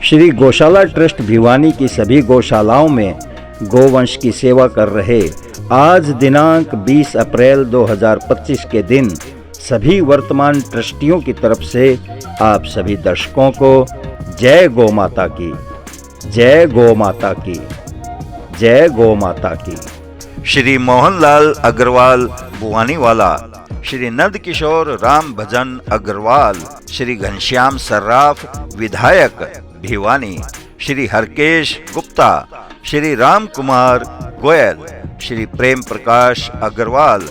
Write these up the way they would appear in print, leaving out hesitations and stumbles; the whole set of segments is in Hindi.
श्री गौशाला ट्रस्ट भिवानी की सभी गौशालाओं में गोवंश की सेवा कर रहे आज दिनांक 20 अप्रैल 2025 के दिन सभी वर्तमान ट्रस्टियों की तरफ से आप सभी दर्शकों को जय गौ माता की, जय गौ माता की, जय गौ माता की। श्री मोहनलाल अग्रवाल बुआनीवाला, श्री नंद किशोर राम भजन अग्रवाल, श्री घनश्याम सर्राफ विधायक भिवानी, श्री हरकेश गुप्ता, श्री राम कुमार गोयल, श्री प्रेम प्रकाश अग्रवाल,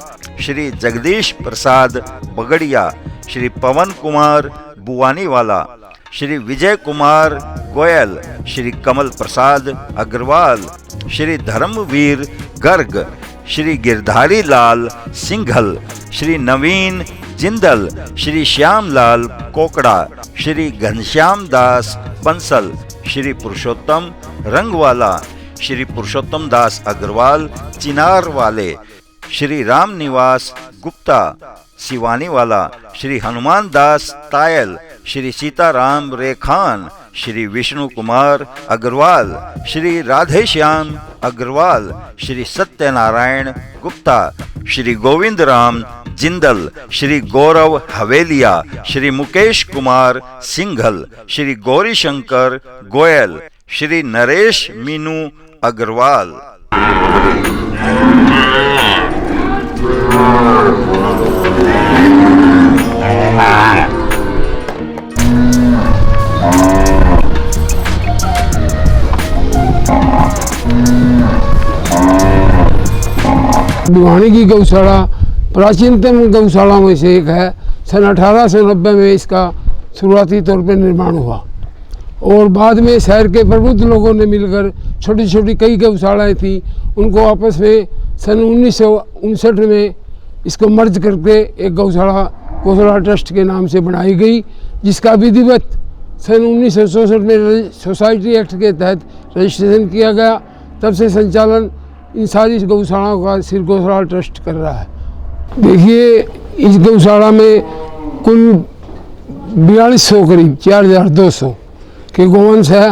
श्री जगदीश प्रसाद बगड़िया, श्री पवन कुमार बुआनीवाला, श्री विजय कुमार गोयल, श्री कमल प्रसाद अग्रवाल, श्री धर्मवीर गर्ग, श्री गिरधारी लाल सिंघल, श्री नवीन जिंदल, श्री श्यामलाल कोकड़ा, श्री घनश्याम दास बंसल, श्री पुरुषोत्तम रंगवाला, श्री पुरुषोत्तम दास अग्रवाल चिनार वाले, श्री राम निवास गुप्ता सिवानी वाला, श्री हनुमान दास तायल, श्री सीताराम रेखान, श्री विष्णु कुमार अग्रवाल, श्री राधेश्याम अग्रवाल, श्री सत्यनारायण गुप्ता, श्री गोविंद राम जिंदल, श्री गौरव हवेलिया, श्री मुकेश कुमार सिंघल, श्री गौरीशंकर गोयल, श्री नरेश मीनू अग्रवाल। भिवानी की गौशाला प्राचीनतम गौशाला में से एक है। सन 1890 में इसका शुरुआती तौर पर निर्माण हुआ और बाद में शहर के प्रबुद्ध लोगों ने मिलकर छोटी छोटी कई गौशालाएँ थी, उनको आपस में सन 1959 में इसको मर्ज करके एक गौशाला ट्रस्ट के नाम से बनाई गई, जिसका विधिवत सन 1964 में सोसाइटी एक्ट के तहत रजिस्ट्रेशन किया गया। तब से संचालन इन सारी गौशालाओं का श्री गौशाला ट्रस्ट कर रहा है। देखिए, इस गौशाला में कुल 4200 करीब 4200 के गोवंश है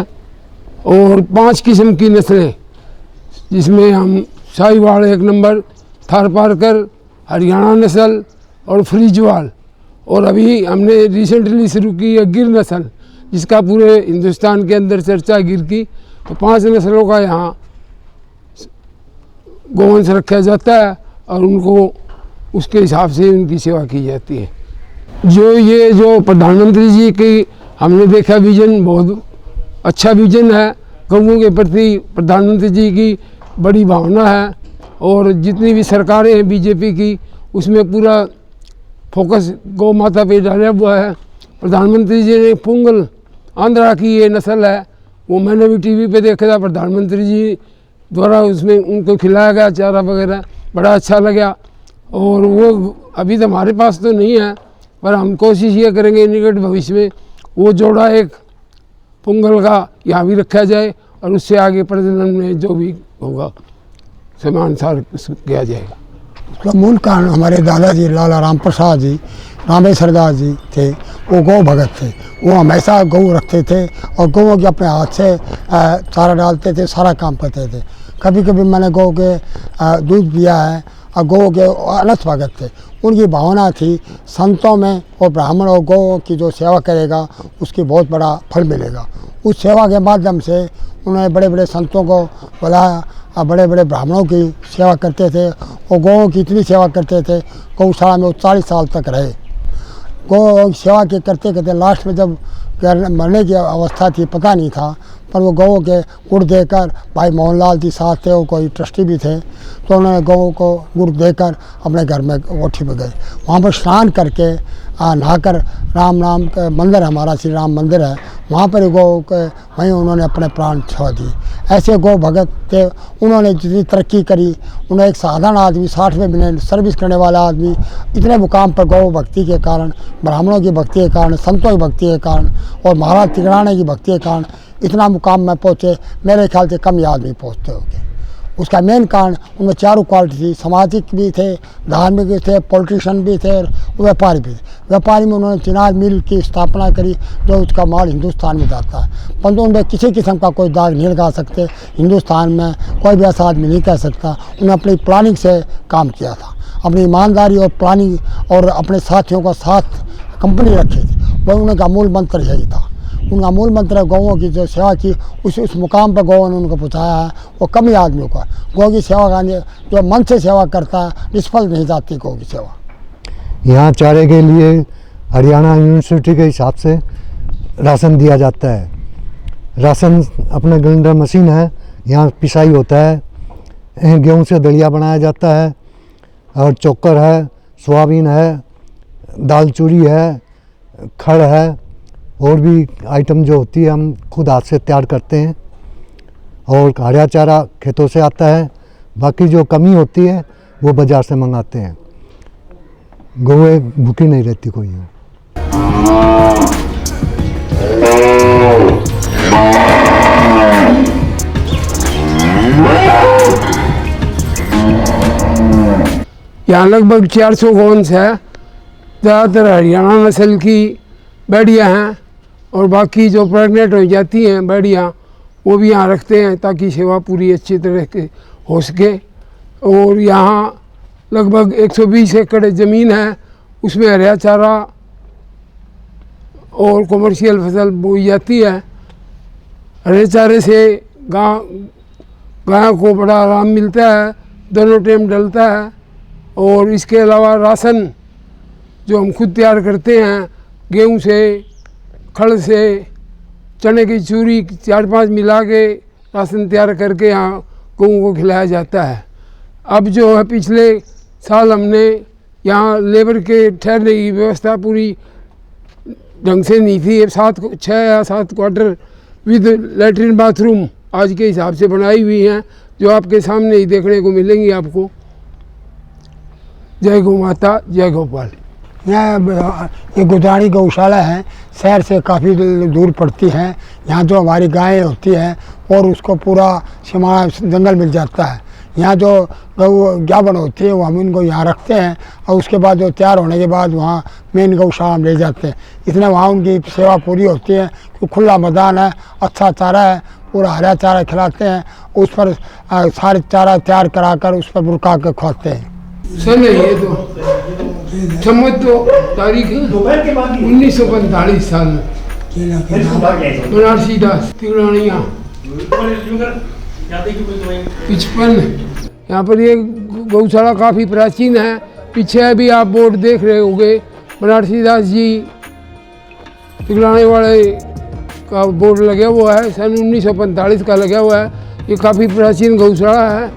और 5 किस्म की नस्लें, जिसमें हम साहिवाल 1 नंबर, थारपारकर, हरियाणा नस्ल और फ्रीजवाल, और अभी हमने रिसेंटली शुरू की है गिर नस्ल, जिसका पूरे हिंदुस्तान के अंदर चर्चा गिर की। तो 5 नस्लों का यहाँ गोवंश रखा जाता है और उनको उसके हिसाब से उनकी सेवा की जाती है। जो प्रधानमंत्री जी की हमने देखा विजन, बहुत अच्छा विजन है। गौओं के प्रति प्रधानमंत्री जी की बड़ी भावना है और जितनी भी सरकारें हैं बीजेपी की, उसमें पूरा फोकस गौ माता पे डाला हुआ है। प्रधानमंत्री जी ने पुंगल आंध्रा की ये नस्ल है, वो मैंने भी टीवी पे देखा था, प्रधानमंत्री जी द्वारा उसमें उनको खिलाया गया चारा वगैरह, बड़ा अच्छा लगा। और वो अभी तो हमारे पास तो नहीं है, पर हम कोशिश ये करेंगे निकट भविष्य में वो जोड़ा एक पुंगल का यहाँ भी रखा जाए और उससे आगे प्रजनन में जो भी होगा समानुसार किया जाएगा। उसका मूल कारण हमारे दादाजी लाला राम प्रसाद जी, रामेश्वर दास जी थे, वो गौ भगत थे। वो हमेशा गौ रखते थे और गौओं के अपने हाथ से चारा डालते थे, सारा काम करते थे। कभी कभी मैंने गौ के दूध पिया है और गौ के अनथ भगत थे। उनकी भावना थी संतों में और ब्राह्मण और गौ की जो सेवा करेगा उसकी बहुत बड़ा फल मिलेगा। उस सेवा के माध्यम से उन्होंने बड़े बड़े संतों को बुलाया और बड़े बड़े ब्राह्मणों की सेवा करते थे और गौओं की इतनी सेवा करते थे, गौशाला में वो 40 साल तक रहे। गौ सेवा के करते करते लास्ट में जब मरने की अवस्था थी, पता नहीं था, पर वो गौ के गुड़ देकर, भाई मोहनलाल जी साथ थे, वो कोई ट्रस्टी भी थे, तो उन्होंने गौ को गुड़ देकर अपने घर में कोठी में गए। वहाँ पर स्नान करके नहाकर राम का मंदिर, हमारा श्री राम मंदिर है, वहाँ पर गौ के वहीं उन्होंने अपने प्राण छोड़ दिए। ऐसे गौ भगत थे। उन्होंने जितनी तरक्की करी, उन्हें एक साधारण आदमी, 60वें महीने सर्विस करने वाला आदमी, इतने मुकाम पर गौ भक्ति के कारण, ब्राह्मणों की भक्ति के कारण, संतों की भक्ति के कारण और महाराज तिगराने की भक्ति के कारण इतना मुकाम में पहुँचे। मेरे ख्याल से कम ही आदमी पहुँचते होंगे। उसका मेन कारण उनमें चारों क्वालिटी थी, सामाजिक भी थे, धार्मिक भी थे, पॉलिटिशियन भी थे, व्यापारी भी थे। व्यापारी में उन्होंने चिनार मिल की स्थापना करी जो उसका माल हिंदुस्तान में जाता है, परंतु उनमें किसी किस्म का कोई दाग नहीं लगा सकते। हिंदुस्तान में कोई भी ऐसा आदमी नहीं कह सकता। उन्होंने अपनी प्लानिंग से काम किया था, अपनी ईमानदारी और प्लानिंग और अपने साथियों का साथ कंपनी रखी थी, वह उनका मूल मंत्र यही था। उनका मूल मंत्र गौओं की जो सेवा की उस मुकाम पर गौओं ने उनको पहुँचाया है, वो कम ही आदमियों का। गौ की सेवा करने जो मन से सेवा करता है निष्फल नहीं जाती गौ की सेवा। यहाँ चारे के लिए हरियाणा यूनिवर्सिटी के हिसाब से राशन दिया जाता है। राशन अपना ग्राइंडर मशीन है, यहाँ पिसाई होता है, गेहूँ से दलिया बनाया जाता है, और चोकर है, सोयाबीन है, दाल चूरी है, खड़ है, और भी आइटम जो होती है हम खुद हाथ से तैयार करते हैं। और हरा चारा खेतों से आता है, बाकी जो कमी होती है वो बाज़ार से मंगाते हैं। गौएँ भूखी नहीं रहती कोई है। यहाँ लगभग 400 गौवंश है। ज़्यादातर हरियाणा नस्ल की बैड़ियाँ हैं और बाकी जो प्रेग्नेंट हो जाती हैं बैड़ियाँ वो भी यहाँ रखते हैं ताकि सेवा पूरी अच्छी तरह के हो सके। और यहाँ लगभग 120 एकड़ ज़मीन है, उसमें हरा चारा और कमर्शियल फसल बोई जाती है। हरे चारे से गाय को बड़ा आराम मिलता है, दोनों टाइम डलता है। और इसके अलावा राशन जो हम खुद तैयार करते हैं, गेहूं से, खड़ से, चने की चूरी 4-5 मिला के राशन तैयार करके यहाँ गौं को खिलाया जाता है। अब जो है पिछले साल हमने यहाँ लेबर के ठहरने की व्यवस्था पूरी ढंग से नहीं थी। 6 या 7 क्वार्टर विद लैट्रिन बाथरूम आज के हिसाब से बनाई हुई हैं, जो आपके सामने ही देखने को मिलेंगी आपको। जय गौ माता, जय गोपाल। यहाँ ये गुजरानी गौशाला है, शहर से काफ़ी दूर पड़ती है। यहाँ जो हमारी गायें होती हैं और उसको पूरा सीमा जंगल मिल जाता है। यहाँ जो गौ गाभण होती है वो हम इनको यहाँ रखते हैं और उसके बाद जो तैयार होने के बाद वहाँ मेन गौशाला में ले जाते हैं। इसलिए वहाँ उनकी सेवा पूरी होती है क्योंकि खुला मैदान है, अच्छा चारा है, पूरा हरा चारा खिलाते हैं। उस पर सारे चारा तैयार कराकर उस पर बुरका के खुआते हैं। सन है ये तो सम्मत तो तारीख 1945 साल में बनारसी दास तिगड़ानिया 55। यहाँ पर ये गौशाला काफ़ी प्राचीन है। पीछे अभी आप बोर्ड देख रहे होंगे, बनारसी दास जी तिगड़ाने वाले का बोर्ड लगा हुआ है, सन 1945 का लगा हुआ है। ये काफ़ी प्राचीन गौशाला है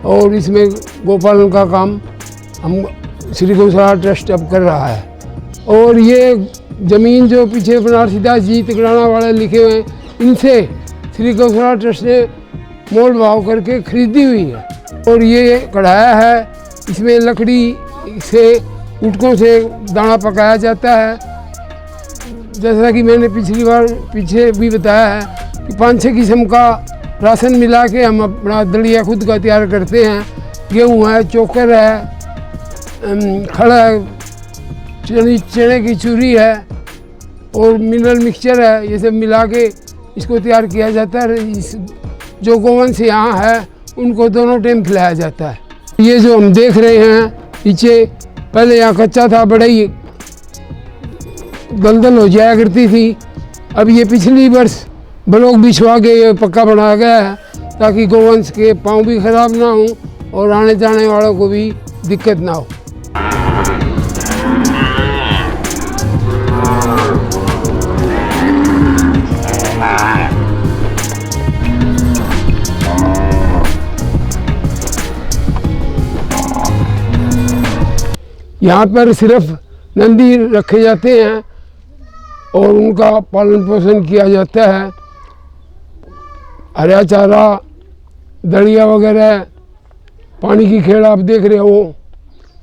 और इसमें गोपालन का काम हम श्री गौशाला ट्रस्ट अब कर रहा है। और ये ज़मीन जो पीछे बनारसी दास जी तिगड़ाना वाले लिखे हुए हैं, इनसे श्री गौशाला ट्रस्ट ने मोल भाव करके खरीदी हुई है। और ये कढ़ाया है, इसमें लकड़ी से ऊँटकों से दाना पकाया जाता है। जैसा कि मैंने पिछली बार पीछे भी बताया है कि 5-6 किस्म का राशन मिला के हम अपना दलिया खुद का तैयार करते हैं। गेहूँ है, चोकर है, खड़ है, चने की चूरी है और मिनरल मिक्सचर है। ये सब मिला के इसको तैयार किया जाता है। इस जो गोवंश यहाँ है उनको दोनों टाइम खिलाया जाता है। ये जो हम देख रहे हैं पीछे, पहले यहाँ कच्चा था, बड़ा ही दलदल हो जाया करती थी। अब ये पिछली वर्ष ब्लॉक बिछवा के ये पक्का बनाया गया है ताकि गोवंश के पाँव भी खराब ना हो और आने जाने वालों को भी दिक्कत ना हो। यहाँ पर सिर्फ नंदी रखे जाते हैं और उनका पालन पोषण किया जाता है। हरा चारा, दलिया वगैरह, पानी की खेड़ आप देख रहे हो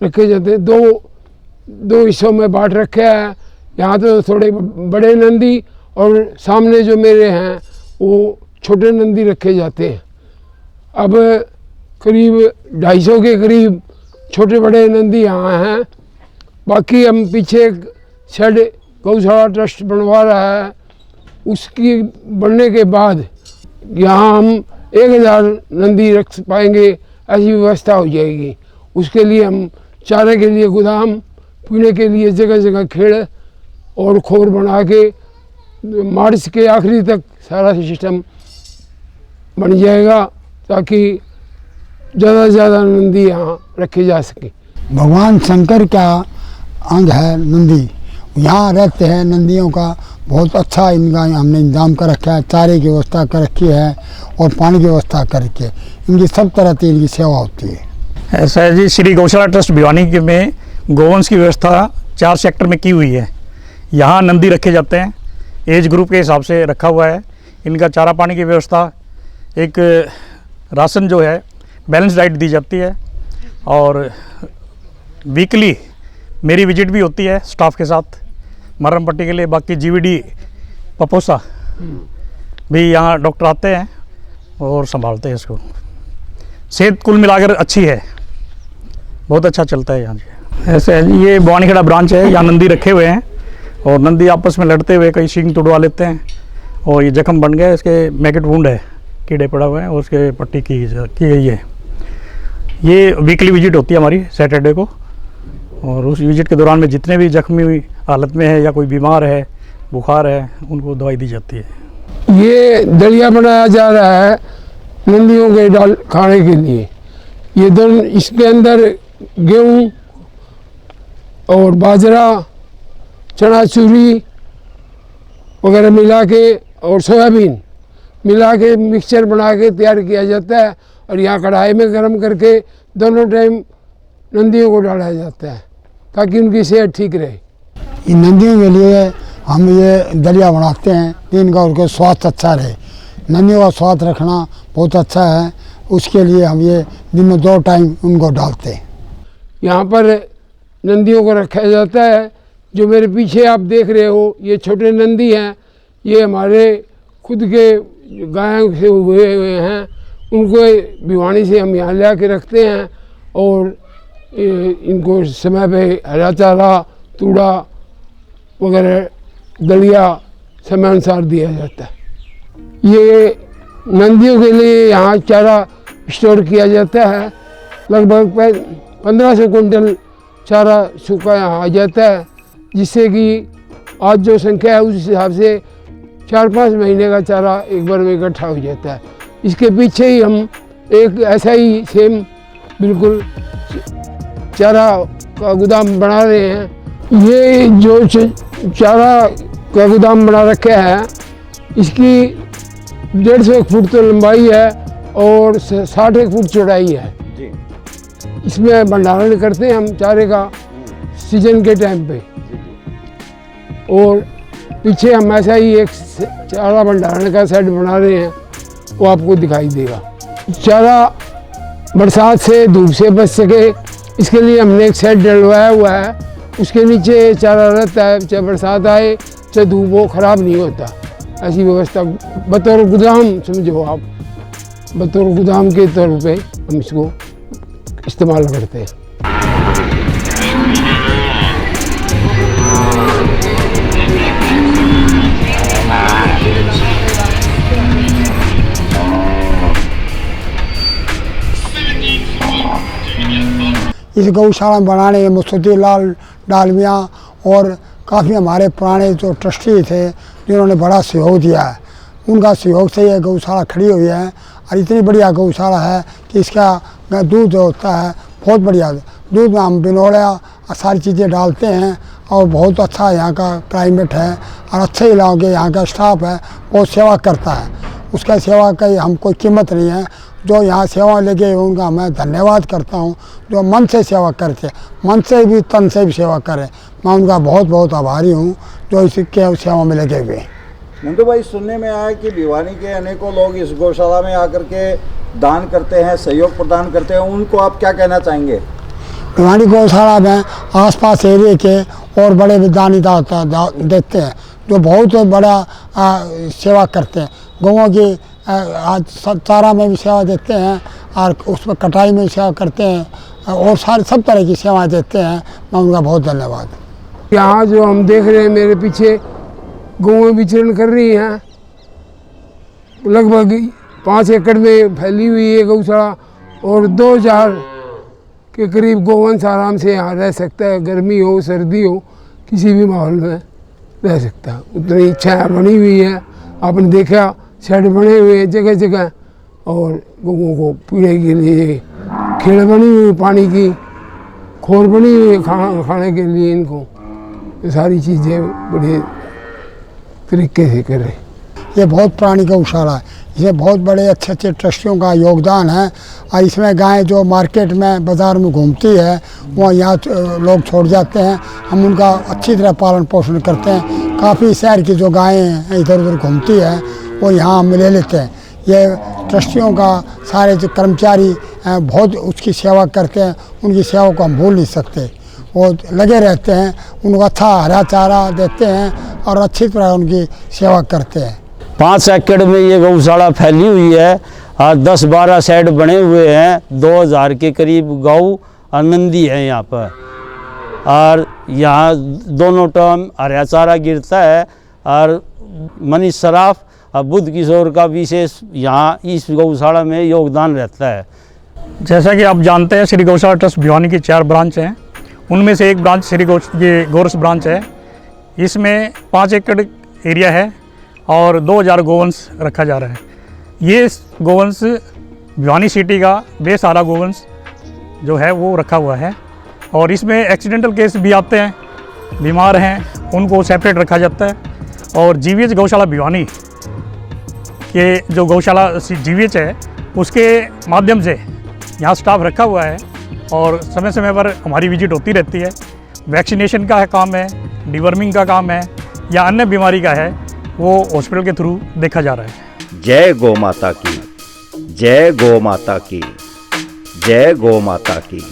रखे जाते हैं। दो हिस्सों में बांट रखे हैं। यहाँ तो थोड़े बड़े नंदी और सामने जो मेरे हैं वो छोटे नंदी रखे जाते हैं। अब करीब 250 के करीब छोटे बड़े नंदी यहाँ हैं। बाकी हम पीछे एक शेड गौशाला ट्रस्ट बनवा रहा है, उसकी बनने के बाद यहाँ हम 1000 नंदी रख पाएंगे, ऐसी व्यवस्था हो जाएगी। उसके लिए हम चारे के लिए गोदाम, पीने के लिए जगह जगह खेड़ और खोर बना के मार्च के आखिरी तक सारा सिस्टम बन जाएगा, ताकि ज़्यादा से ज़्यादा नंदी यहाँ रखे जा सके। भगवान शंकर का अंग है नंदी, यहाँ रहते हैं। नंदियों का बहुत अच्छा इनका हमने इंतजाम कर रखा है, चारे की व्यवस्था कर रखी है और पानी की व्यवस्था करके इनकी सब तरह की इनकी सेवा होती है। ऐसा है जी, श्री गौशाला ट्रस्ट भिवानी के में गोवंश की व्यवस्था 4 सेक्टर में की हुई है। यहाँ नंदी रखे जाते हैं, एज ग्रुप के हिसाब से रखा हुआ है। इनका चारा पानी की व्यवस्था, एक राशन जो है बैलेंस डाइट दी जाती है, और वीकली मेरी विजिट भी होती है स्टाफ के साथ मरहम पट्टी के लिए। बाकी जीवीडी पपोसा भी यहाँ डॉक्टर आते हैं और संभालते हैं इसको। सेहत कुल मिलाकर अच्छी है, बहुत अच्छा चलता है यहाँ जी। ऐसे है जी, ये भवानीखेड़ा ब्रांच है, यहाँ नंदी रखे हुए हैं और नंदी आपस में लड़ते हुए कई सींग तुड़वा लेते हैं और ये जख्म बन गया, इसके मैकेट वुंड है, कीड़े पड़ा हुए हैं और उसके पट्टी की गई है। ये वीकली विजिट होती है हमारी सैटरडे को, और उस विजिट के दौरान में जितने भी जख्मी हुई हालत में है या कोई बीमार है, बुखार है, उनको दवाई दी जाती है। ये दलिया बनाया जा रहा है नंदियों के डाल खाने के लिए। ये दोनों, इसके अंदर गेहूँ और बाजरा, चना चूरी वगैरह मिला के और सोयाबीन मिला के मिक्सचर बना के तैयार किया जाता है, और यहाँ कढ़ाई में गर्म करके दोनों टाइम नंदियों को डाला जाता है, ताकि उनकी सेहत ठीक रहे। इन नंदियों के लिए हम ये दलिया बनाते हैं कि इनका उनका स्वास्थ्य अच्छा रहे। नंदियों का स्वास्थ्य रखना बहुत अच्छा है, उसके लिए हम ये दिन में 2 टाइम उनको डालते हैं। यहाँ पर नंदियों को रखा जाता है। जो मेरे पीछे आप देख रहे हो, ये छोटे नंदी हैं, ये हमारे खुद के गायों से हुए हैं। उनको भिवानी से हम यहाँ ले के रखते हैं और इनको समय पे हरा चारा, तूड़ा वगैरह, दलिया समय अनुसार दिया जाता है। ये नंदियों के लिए यहाँ चारा स्टोर किया जाता है। लगभग 1500 कुंटल चारा सूखा यहाँ आ जाता है, जिससे कि आज जो संख्या है उस हिसाब से 4-5 महीने का चारा एक बार में इकट्ठा हो जाता है। इसके पीछे ही हम एक ऐसा ही सेम बिल्कुल चारा का गोदाम बना रहे हैं। ये जो चारा का गोदाम बना रखा है, इसकी 150 फुट तो लंबाई है और 60 फुट चौड़ाई है। इसमें भंडारण करते हैं हम चारे का सीजन के टाइम पे, और पीछे हम ऐसा ही एक चारा भंडारण का सेट बना रहे हैं, वो आपको दिखाई देगा। चारा बरसात से, धूप से बच सके, इसके लिए हमने एक सेट डलवाया हुआ है। उसके नीचे चारा रहता है, चाहे बरसात आए चाहे धूप हो, ख़राब नहीं होता। ऐसी व्यवस्था बतौर गोदाम समझो आप, बतौर गोदाम के तौर पे हम इसको इस्तेमाल करते हैं। इस गौशाला बनाने में मुस्तफी लाल डालमिया और काफ़ी हमारे पुराने जो ट्रस्टी थे, जिन्होंने बड़ा सहयोग दिया है, उनका सहयोग से ये गौशाला खड़ी हुई है। और इतनी बढ़िया गौशाला है कि इसका दूध जो होता है बहुत बढ़िया, दूध में हम बिनोड़ा सारी चीज़ें डालते हैं, और बहुत अच्छा यहाँ का क्लाइमेट है और अच्छे इलाके के यहाँ का स्टाफ है, बहुत सेवा करता है। उसका सेवा का हम कोई कीमत नहीं है। जो यहाँ सेवा लगे उनका मैं धन्यवाद करता हूँ, जो मन से सेवा करते, मन से भी तन से भी सेवा करें। मैं उनका बहुत बहुत आभारी हूँ जो इसके सेवा में लगे हुए। नंदू भाई, सुनने में आया कि भिवानी के अनेकों लोग इस गौशाला में आकर के दान करते हैं, सहयोग प्रदान करते हैं, उनको आप क्या कहना चाहेंगे? भिवानी गौशाला में आसपास एरिए के और बड़े दानी देते हैं, जो बहुत बड़ा सेवा करते हैं। गौओं की आज चारा में भी सेवा देते हैं और उसमें कटाई में सेवा करते हैं और सारे सब तरह की सेवाएं देते हैं। मैं उनका बहुत धन्यवाद। यहाँ जो हम देख रहे हैं मेरे पीछे गौएं विचरण कर रही हैं, लगभग 5 एकड़ में फैली हुई है गौशाला और 2000 के करीब गोवंश आराम से यहाँ रह सकता है। गर्मी हो सर्दी हो किसी भी माहौल में रह सकता है, उतनी इच्छा बनी हुई है। आपने देखा शेड बने हुए हैं जगह जगह और गौओं को पीने के लिए खेल बनी हुई, पानी की खोर बनी हुई है खाने के लिए। इनको ये सारी चीज़ें बड़े तरीके से कर रहे। ये बहुत पुरानी गौशाला है, इसमें बहुत बड़े अच्छे अच्छे ट्रस्टियों का योगदान है। और इसमें गायें जो मार्केट में बाज़ार में घूमती है वो यहाँ लोग छोड़ जाते हैं, हम उनका अच्छी तरह पालन पोषण करते हैं। काफ़ी शहर की जो गायें इधर उधर घूमती है वो यहाँ हम ले लेते हैं। ये ट्रस्टियों का सारे जो कर्मचारी बहुत उसकी सेवा करते हैं, उनकी सेवा को हम भूल नहीं सकते। वो लगे रहते हैं, उनको अच्छा हरा चारा देते हैं और अच्छी तरह उनकी सेवा करते हैं। 5 एकड़ में ये गौशाला फैली हुई है और 10-12 शेड बने हुए हैं। 2000 के करीब गौ और नंदी है यहाँ पर, और यहाँ दोनों टाइम हरा चारा गिरता है। और मनीष सराफ और बुद्ध किशोर का विशेष यहाँ इस गौशाला में योगदान रहता है। जैसा कि आप जानते हैं श्री गौशाला ट्रस्ट भिवानी की 4 ब्रांच हैं, उनमें से एक ब्रांच श्री गोरस ब्रांच है। इसमें 5 एकड़ एरिया है और 2000 गोवंश रखा जा रहा है। ये गोवंश भिवानी सिटी का बेसहारा गोवंश जो है वो रखा हुआ है। और इसमें एक्सीडेंटल केस भी आते हैं, बीमार हैं, उनको सेपरेट रखा जाता है। और जीवीएच गौशाला भिवानी के जो गौशाला जीवीएच है उसके माध्यम से यहाँ स्टाफ रखा हुआ है और समय समय पर हमारी विजिट होती रहती है। वैक्सीनेशन का काम है, डिवर्मिंग का काम है या अन्य बीमारी का है, वो हॉस्पिटल के थ्रू देखा जा रहा है। जय गौ माता की, जय गौ माता की, जय गौ माता की।